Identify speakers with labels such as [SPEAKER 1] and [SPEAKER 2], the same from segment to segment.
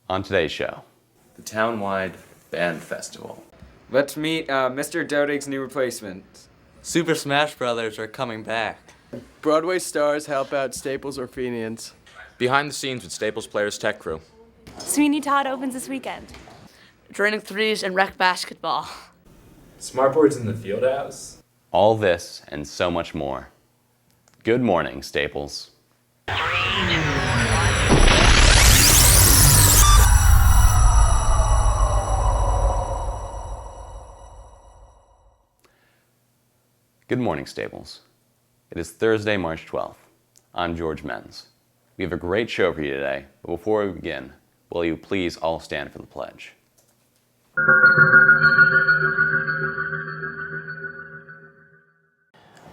[SPEAKER 1] On today's show,
[SPEAKER 2] the town-wide band festival.
[SPEAKER 3] Let's meet Mr. Dodig's new replacement.
[SPEAKER 4] Super Smash Brothers are coming back.
[SPEAKER 5] Broadway stars help out Staples Orphanians.
[SPEAKER 6] Behind the scenes with Staples Players Tech Crew.
[SPEAKER 7] Sweeney Todd opens this weekend.
[SPEAKER 8] Draining threes and rec basketball.
[SPEAKER 2] Smartboards in the field house.
[SPEAKER 1] all this and so much more. Good morning, Staples. Good morning, Staples. It is Thursday, March 12th. I'm George Menz. We have a great show for you today, but before we begin, will you please all stand for the pledge?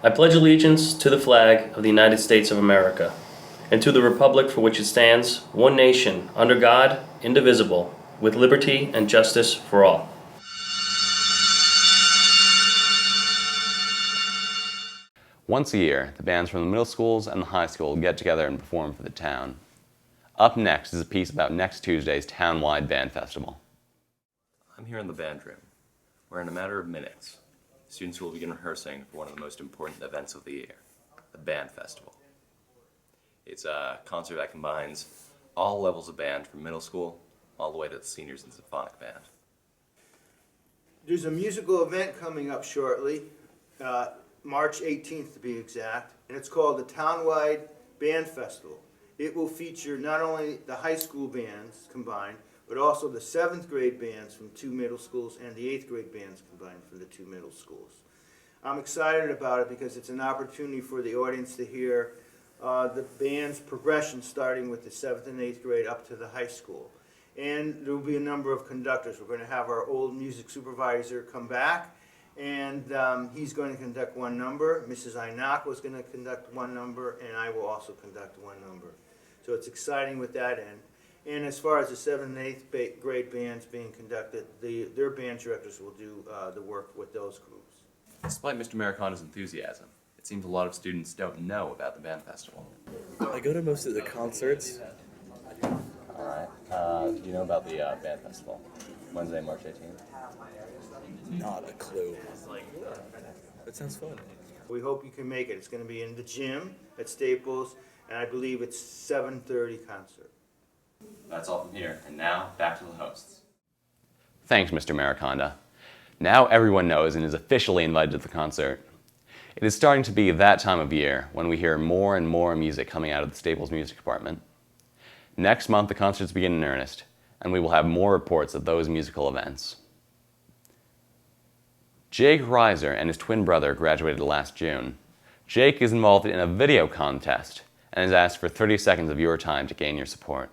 [SPEAKER 9] I pledge allegiance to the flag of the United States of America, and to the republic for which it stands, one nation, under God, indivisible, with liberty and justice for all.
[SPEAKER 1] Once a year, the bands from the middle schools and the high school get together and perform for the town. Up next is a piece about next Tuesday's town-wide band festival.
[SPEAKER 2] I'm here in the band room, where in a matter of minutes, students will begin rehearsing for one of the most important events of the year, the band festival. It's a concert that combines all levels of band from middle school all the way to the seniors and symphonic band.
[SPEAKER 10] There's a musical event coming up shortly, March 18th to be exact, and it's called the Townwide Band Festival. It will feature not only the high school bands combined, but also the 7th grade bands from 2 middle schools and the 8th grade bands combined from the 2 middle schools. I'm excited about it because it's an opportunity for the audience to hear the band's progression starting with the 7th and 8th grade up to the high school. And there will be a number of conductors. We're going to have our old music supervisor come back, and he's going to conduct one number. Mrs. Einak was going to conduct one number, and I will also conduct one number. So it's exciting with that end. And as far as the 7th and 8th grade bands being conducted, their band directors will do the work with those groups.
[SPEAKER 2] Despite Mr. Maricona's enthusiasm, it seems a lot of students don't know about the band festival.
[SPEAKER 4] I go to most of the concerts.
[SPEAKER 1] Alright, do you know about the band festival? Wednesday, March 18th?
[SPEAKER 4] Not a clue. That sounds fun.
[SPEAKER 10] We hope you can make it. It's going to be in the gym at Staples, and I believe it's 7:30 concert.
[SPEAKER 2] That's all from here, and now back to the hosts.
[SPEAKER 1] Thanks, Mr. Mariconda. Now everyone knows and is officially invited to the concert. It is starting to be that time of year when we hear more and more music coming out of the Staples Music Department. Next month, the concerts begin in earnest, and we will have more reports of those musical events. Jake Reiser and his twin brother graduated last June. Jake is involved in a video contest and has asked for 30 seconds of your time to gain your support.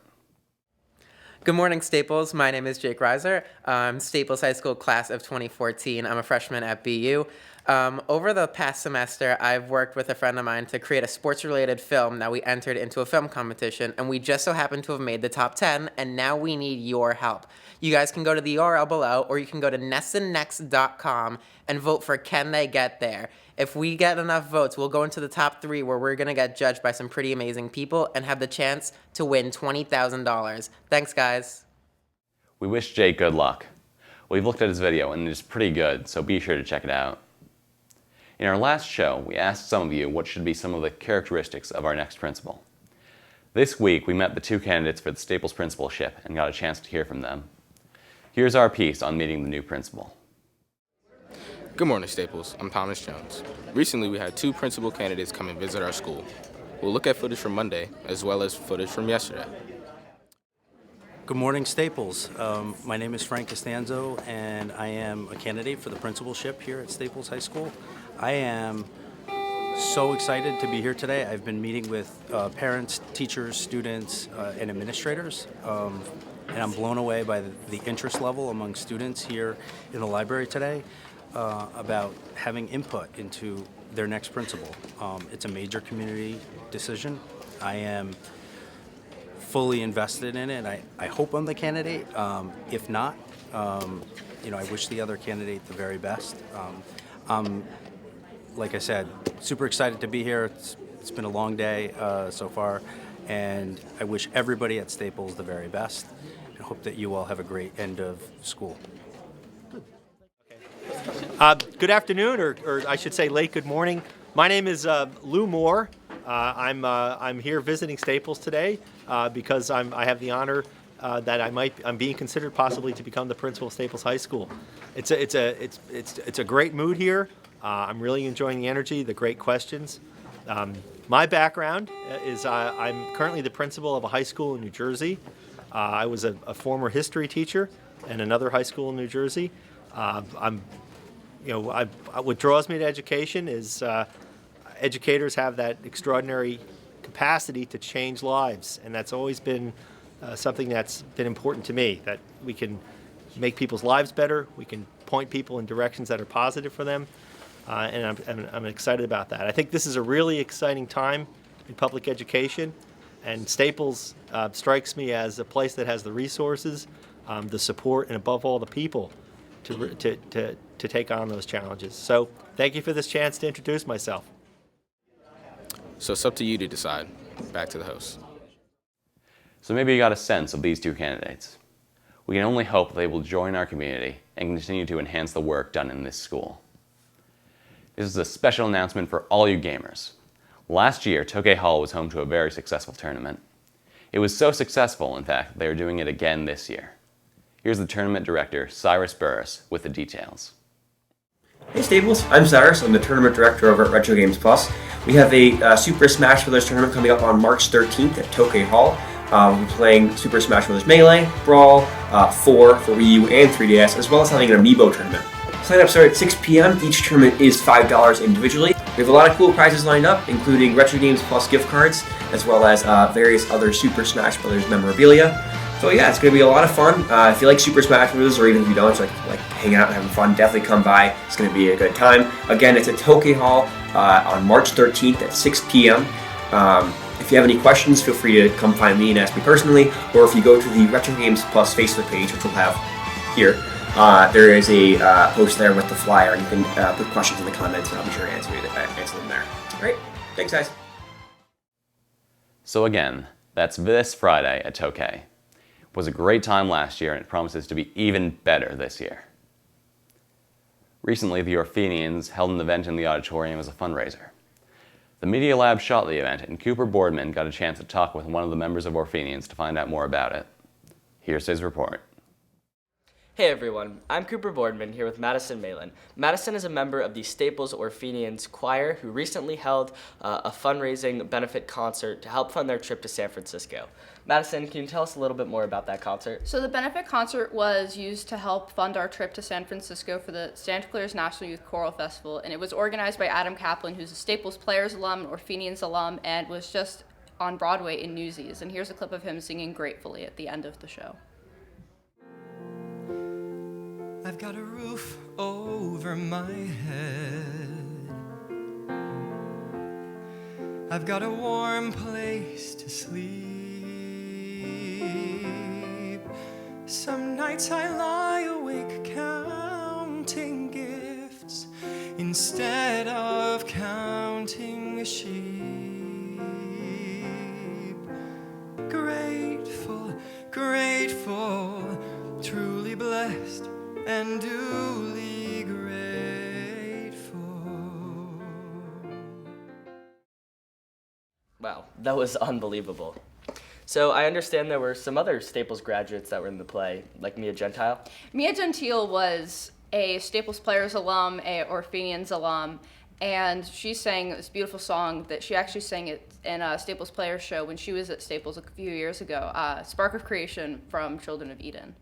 [SPEAKER 11] Good morning, Staples. My name is Jake Reiser. I'm Staples High School class of 2014. I'm a freshman at BU. Over the past semester, I've worked with a friend of mine to create a sports-related film that we entered into a film competition, and we just so happened to have made the top 10, and now we need your help. You guys can go to the URL below, or you can go to nestonnext.com and vote for Can They Get There. If we get enough votes, we'll go into the top 3 where we're going to get judged by some pretty amazing people and have the chance to win $20,000. Thanks, guys.
[SPEAKER 1] We wish Jake good luck. We've looked at his video and it is pretty good, so be sure to check it out. In our last show, we asked some of you what should be some of the characteristics of our next principal. This week, we met the 2 candidates for the Staples principalship and got a chance to hear from them. Here's our piece on meeting the new principal.
[SPEAKER 12] Good morning, Staples. I'm Thomas Jones. Recently, we had 2 principal candidates come and visit our school. We'll look at footage from Monday, as well as footage from yesterday.
[SPEAKER 13] Good morning, Staples. My name is Frank Costanzo, and I am a candidate for the principalship here at Staples High School. I am so excited to be here today. I've been meeting with parents, teachers, students, and administrators, and I'm blown away by the interest level among students here in the library today about having input into their next principal. It's a major community decision. I am fully invested in it. I hope I'm the candidate. If not, I wish the other candidate the very best. Like I said, super excited to be here. It's been a long day so far, and I wish everybody at Staples the very best. hope that you all have a great end of school.
[SPEAKER 14] Good afternoon, or I should say late good morning. My name is Lou Moore. I'm here visiting Staples today because I have the honor that I'm being considered possibly to become the principal of Staples High School. It's a great mood here. I'm really enjoying the energy, the great questions. My background is I'm currently the principal of a high school in New Jersey. I was a former history teacher in another high school in New Jersey. What draws me to education is educators have that extraordinary capacity to change lives, and that's always been something that's been important to me, that we can make people's lives better, we can point people in directions that are positive for them, and I'm excited about that. I think this is a really exciting time in public education, and Staples strikes me as a place that has the resources, the support, and above all, the people to take on those challenges. So thank you for this chance to introduce myself.
[SPEAKER 12] So it's up to you to decide. Back to the host.
[SPEAKER 1] So maybe you got a sense of these two candidates. We can only hope they will join our community and continue to enhance the work done in this school. This is a special announcement for all you gamers. Last year, Tokay Hall was home to a very successful tournament. It was so successful, in fact, that they are doing it again this year. Here's the tournament director, Cyrus Burris, with the details.
[SPEAKER 15] Hey Staples, I'm Cyrus. I'm the tournament director over at Retro Games Plus. We have a Super Smash Bros. Tournament coming up on March 13th at Tokay Hall. We'll be playing Super Smash Bros. Melee, Brawl, 4 for Wii U and 3DS, as well as having an Amiibo tournament. Sign-ups start at 6 p.m. Each tournament is $5 individually. We have a lot of cool prizes lined up, including Retro Games Plus gift cards, as well as various other Super Smash Bros. Memorabilia. So yeah, it's going to be a lot of fun. If you like Super Smash Bros. Or even if you don't, just like hanging out and having fun, definitely come by. It's going to be a good time. Again, it's at Tokay Hall on March 13th at 6 p.m. If you have any questions, feel free to come find me and ask me personally, or if you go to the Retro Games Plus Facebook page, which we'll have here, there is a post there with the flyer, and you can put questions in the comments, and I'll be sure to answer them there. All right, thanks guys.
[SPEAKER 1] So again, that's this Friday at Tokay. It was a great time last year, and it promises to be even better this year. Recently, the Orphenians held an event in the auditorium as a fundraiser. The Media Lab shot the event, and Cooper Boardman got a chance to talk with one of the members of Orphenians to find out more about it. Here's his report.
[SPEAKER 16] Hey everyone, I'm Cooper Boardman here with Madison Malin. Madison is a member of the Staples Orphenians Choir who recently held a fundraising benefit concert to help fund their trip to San Francisco. Madison, can you tell us a little bit more about that concert?
[SPEAKER 17] So the benefit concert was used to help fund our trip to San Francisco for the Santa Clara's National Youth Choral Festival, and it was organized by Adam Kaplan, who's a Staples Players alum, an Orphenians alum, and was just on Broadway in Newsies. And here's a clip of him singing Gratefully at the end of the show.
[SPEAKER 18] I've got a roof over my head. I've got a warm place to sleep. Some nights I lie awake counting gifts instead of counting sheep. Grateful, grateful, truly blessed and duly grateful.
[SPEAKER 16] Wow, that was unbelievable. So I understand there were some other Staples graduates that were in the play, like Mia Gentile.
[SPEAKER 17] Mia Gentile was a Staples Players alum, a Orphenians alum, and she sang this beautiful song that she actually sang it in a Staples Players show when she was at Staples a few years ago, Spark of Creation from Children of Eden.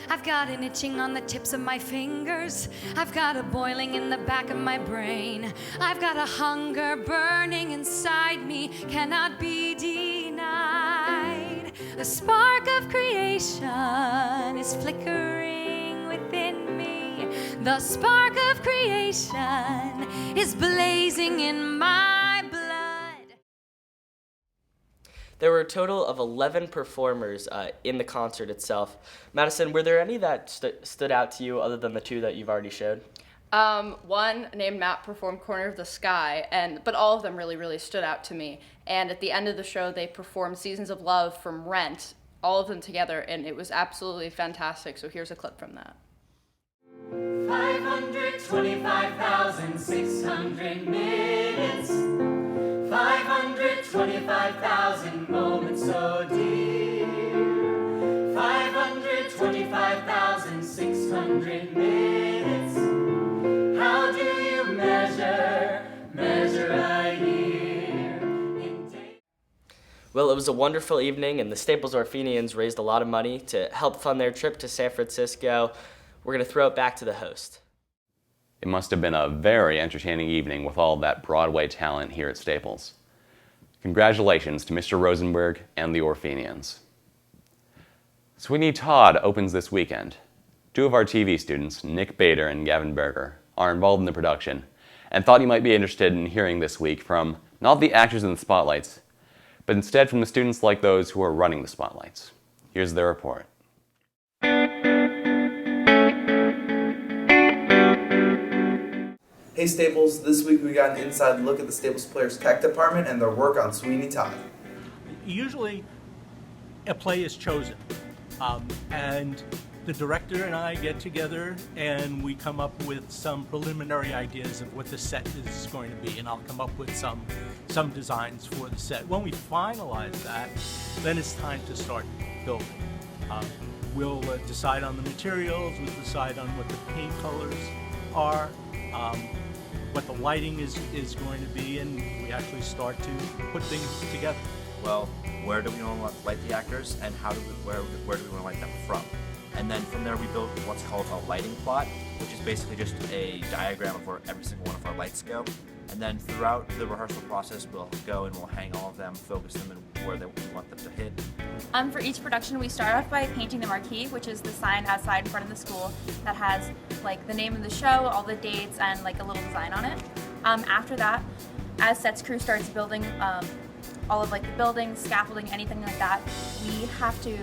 [SPEAKER 19] I've got an itching on the tips of my fingers. I've got a boiling in the back of my brain. I've got a hunger burning inside me, cannot be denied. The spark of creation is flickering within me. The spark of creation is blazing in my blood.
[SPEAKER 16] There were a total of 11 performers in the concert itself. Madison, were there any that stood out to you other than the two that you've already showed?
[SPEAKER 17] One named Matt performed Corner of the Sky, but all of them really, really stood out to me. And at the end of the show, they performed Seasons of Love from Rent, all of them together, and it was absolutely fantastic. So here's a clip from that.
[SPEAKER 18] 525,600 minutes, 525,000 moments so dear, 525,600 minutes. How do you measure a year in days?
[SPEAKER 16] Well, it was a wonderful evening, and the Staples Orphenians raised a lot of money to help fund their trip to San Francisco. We're going to throw it back to the host.
[SPEAKER 1] It must have been a very entertaining evening with all that Broadway talent here at Staples. Congratulations to Mr. Rosenberg and the Orphenians. Sweeney Todd opens this weekend. 2 of our TV students, Nick Bader and Gavin Berger, are involved in the production and thought you might be interested in hearing this week from not the actors in the spotlights, but instead from the students like those who are running the spotlights. Here's their report.
[SPEAKER 20] Hey Staples, this week we got an inside look at the Staples Players Tech Department and their work on Sweeney Todd.
[SPEAKER 21] Usually a play is chosen and the director and I get together and we come up with some preliminary ideas of what the set is going to be, and I'll come up with some designs for the set. When we finalize that, then it's time to start building. We'll decide on the materials, we'll decide on what the paint colors are, what the lighting is going to be, and we actually start to put things together.
[SPEAKER 22] Well, where do we want to light the actors, and where do we want to light them from? And then from there we build what's called a lighting plot, which is basically just a diagram of where every single one of our lights go. And then throughout the rehearsal process, we'll go and we'll hang all of them, focus them in where we want them to hit.
[SPEAKER 7] For each production, we start off by painting the marquee, which is the sign outside in front of the school that has like the name of the show, all the dates, and like a little design on it. After that, as sets crew starts building all of like the buildings, scaffolding, anything like that, we have to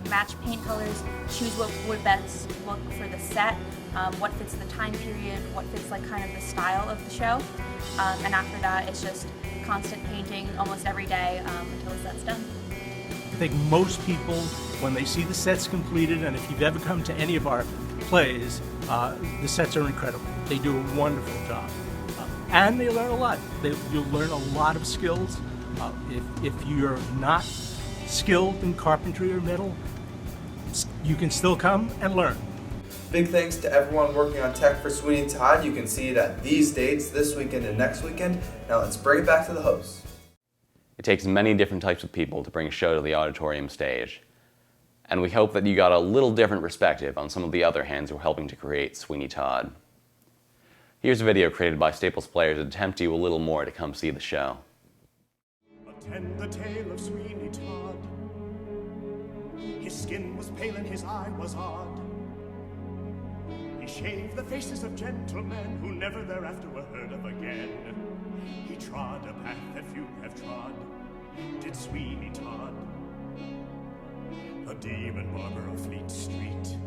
[SPEAKER 7] match paint colors, choose what would best look for the set, what fits the time period, what fits like kind of the style of the show. And after that, it's just constant painting almost every day until the set's done.
[SPEAKER 21] I think most people, when they see the sets completed, and if you've ever come to any of our plays, the sets are incredible. They do a wonderful job. And they learn a lot. You'll learn a lot of skills. If you're not skilled in carpentry or metal, you can still come and learn.
[SPEAKER 20] Big thanks to everyone working on tech for Sweeney Todd. You can see it at these dates, this weekend and next weekend. Now let's bring it back to the host.
[SPEAKER 1] It takes many different types of people to bring a show to the auditorium stage, and we hope that you got a little different perspective on some of the other hands who are helping to create Sweeney Todd. Here's a video created by Staples players that tempt you a little more to come see the show.
[SPEAKER 23] Attend the tale of Sweeney Todd. His skin was pale and his eye was odd. He shaved the faces of gentlemen who never thereafter were heard of again. He trod a path that few have trod, did Sweeney Todd, a demon barber of Fleet Street.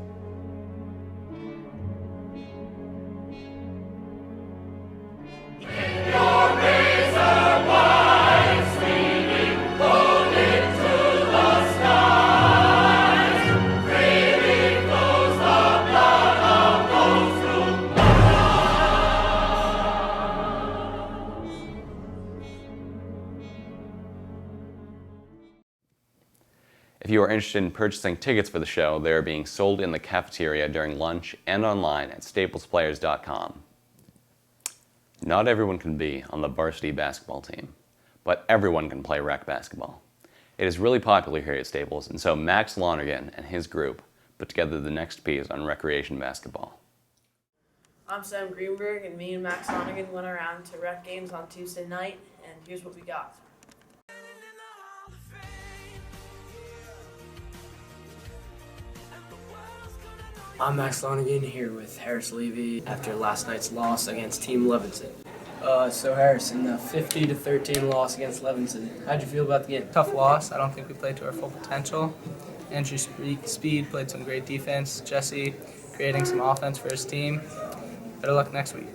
[SPEAKER 1] If you are interested in purchasing tickets for the show, they are being sold in the cafeteria during lunch and online at staples.players.com. Not everyone can be on the varsity basketball team, but everyone can play rec basketball. It is really popular here at Staples, and so Max Lonergan and his group put together the next piece on recreation basketball.
[SPEAKER 24] I'm Sam Greenberg, and me and Max Lonergan went around to rec games on Tuesday night, and here's what we got.
[SPEAKER 25] I'm Max Lonergan here with Harris Levy after last night's loss against Team Levinson.
[SPEAKER 26] So Harris, in the 50-13 loss against Levinson, how'd you feel about the game?
[SPEAKER 27] Tough loss. I don't think we played to our full potential. Andrew Speed played some great defense. Jesse creating some offense for his team. Better luck next week.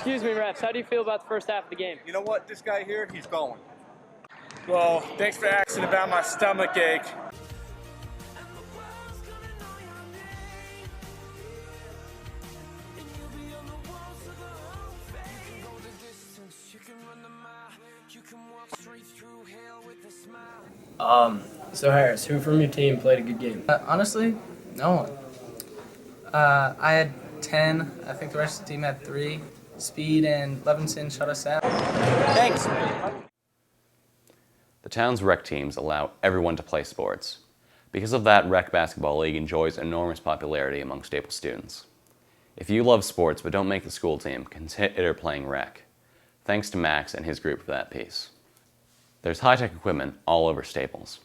[SPEAKER 3] Excuse me, refs. How do you feel about the first half of the game?
[SPEAKER 4] You know what? This guy here, he's going. Well, thanks for asking about my stomach ache.
[SPEAKER 26] So Harris, who from your team played a good game?
[SPEAKER 27] Honestly, no one. I had 10. I think the rest of the team had 3. Speed and Levinson shut us out.
[SPEAKER 4] Thanks.
[SPEAKER 1] The town's rec teams allow everyone to play sports. Because of that, Rec Basketball League enjoys enormous popularity among Staples students. If you love sports but don't make the school team, consider playing rec. Thanks to Max and his group for that piece. There's high-tech equipment all over Staples.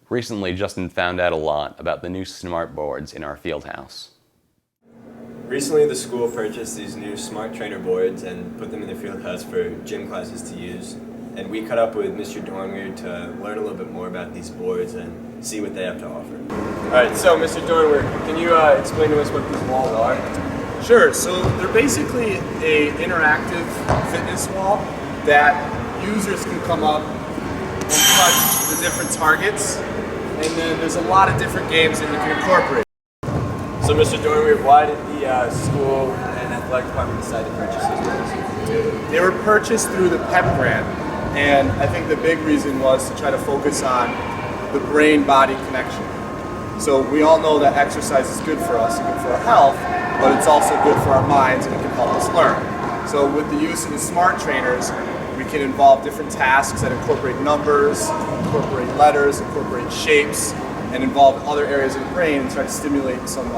[SPEAKER 1] Recently, Justin found out a lot about the new smart boards in our field house.
[SPEAKER 5] Recently, the school purchased these new smart trainer boards and put them in the field house for gym classes to use. And we caught up with Mr. Dornweir to learn a little bit more about these boards and see what they have to offer. All right, so Mr. Dornweir, can you explain to us what these walls are?
[SPEAKER 4] Sure, so they're basically a interactive fitness wall that users can come up and touch the different targets, and then there's a lot of different games that you can incorporate.
[SPEAKER 5] So Mr. Dornweir, why did the school and athletic department decide to purchase these boards?
[SPEAKER 4] They were purchased through the PEP grant, and I think the big reason was to try to focus on the brain-body connection. So we all know that exercise is good for us and good for our health, but it's also good for our minds and it can help us learn. So with the use of the smart trainers, we can involve different tasks that incorporate numbers, incorporate letters, incorporate shapes, and involve other areas of the brain and try to stimulate some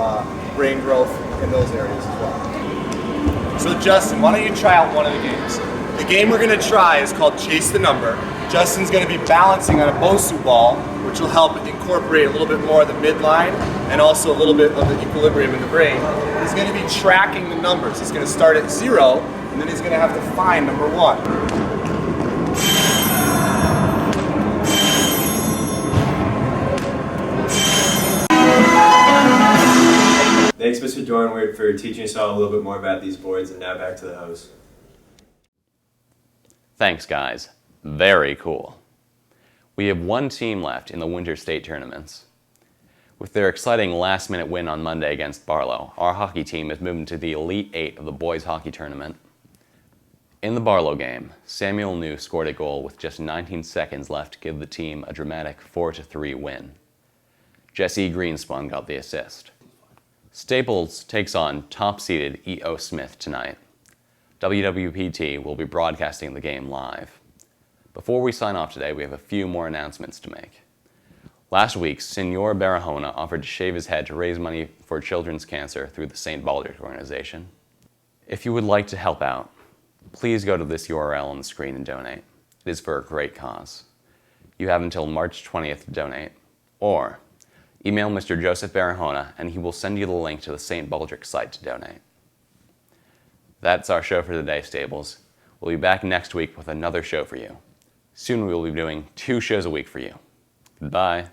[SPEAKER 4] brain growth in those areas as well. So Justin, why don't you try out one of the games? The game we're going to try is called Chase the Number. Justin's going to be balancing on a Bosu ball, which will help incorporate a little bit more of the midline and also a little bit of the equilibrium in the brain. He's going to be tracking the numbers. He's going to start at 0, and then he's going to have to find number 1.
[SPEAKER 5] Thanks, Mr. Dornweir, for teaching us all a little bit more about these boards, and now back to the host.
[SPEAKER 1] Thanks, guys. Very cool. We have one team left in the winter state tournaments. With their exciting last-minute win on Monday against Barlow, our hockey team is moving to the Elite 8 of the boys hockey tournament. In the Barlow game, Samuel New scored a goal with just 19 seconds left to give the team a dramatic 4-3 win. Jesse Greenspun got the assist. Staples takes on top-seeded E.O. Smith tonight. WWPT will be broadcasting the game live. Before we sign off today, we have a few more announcements to make. Last week, Senor Barahona offered to shave his head to raise money for children's cancer through the St. Baldrick organization. If you would like to help out, please go to this URL on the screen and donate. It is for a great cause. You have until March 20th to donate, or email Mr. Joseph Barahona and he will send you the link to the St. Baldrick site to donate. That's our show for today, Staples. We'll be back next week with another show for you. Soon we will be doing 2 shows a week for you. Goodbye.